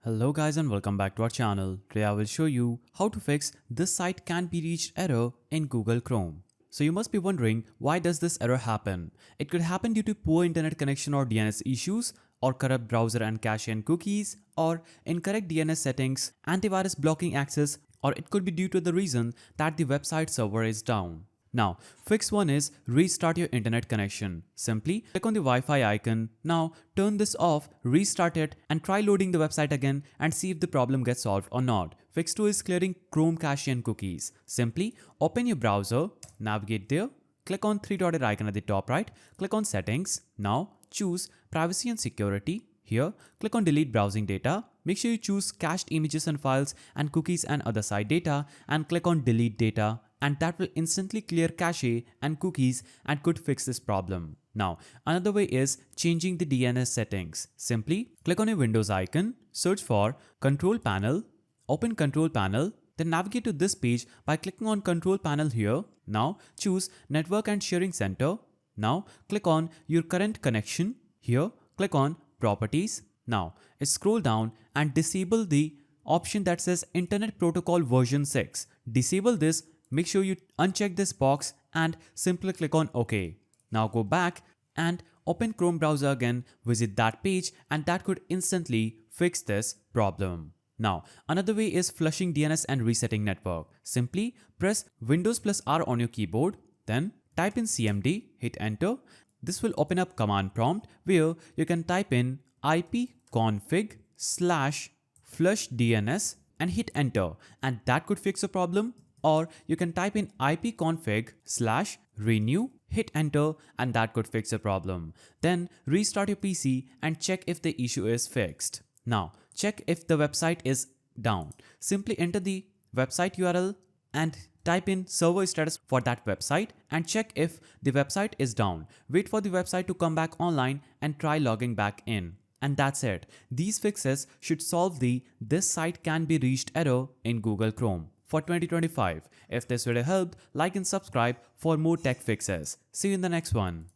Hello guys and welcome back to our channel. Today I will show you how to fix this site can't be reached error in Google Chrome. So you must be wondering, why does this error happen? It could happen due to poor internet connection or DNS issues, or corrupt browser and cache and cookies, or incorrect DNS settings, antivirus blocking access, or it could be due to the reason that the website server is down. Now, fix 1 is restart your internet connection. Simply click on the Wi-Fi icon. Now turn this off, restart it and try loading the website again and see if the problem gets solved or not. Fix 2 is clearing Chrome cache and cookies. Simply open your browser, navigate there, click on three-dotted icon at the top right, click on settings. Now choose privacy and security. Here, click on delete browsing data. Make sure you choose cached images and files and cookies and other site data and click on delete data, and that will instantly clear cache and cookies and could fix this problem. Now, another way is changing the DNS settings. Simply click on a Windows icon, search for Control Panel, open Control Panel, then navigate to this page by clicking on Control Panel here. Now choose Network and Sharing Center. Now click on your current connection. Here click on Properties. Now scroll down and disable the option that says Internet Protocol version 6. Disable this. Make sure you uncheck this box and simply click on OK. Now go back and open Chrome browser again, visit that page, and that could instantly fix this problem. Now, another way is flushing DNS and resetting network. Simply press Windows plus R on your keyboard, then type in CMD, hit enter. This will open up command prompt where you can type in ipconfig/flush DNS and hit enter, and that could fix a problem. Or you can type in ipconfig/renew, hit enter, and that could fix a problem. Then restart your PC and check if the issue is fixed. Now check if the website is down. Simply enter the website URL and type in server status for that website and check if the website is down. Wait for the website to come back online and try logging back in. And that's it. These fixes should solve the "this site can be reached" error in Google Chrome for 2025. If this video helped, like and subscribe for more tech fixes. See you in the next one.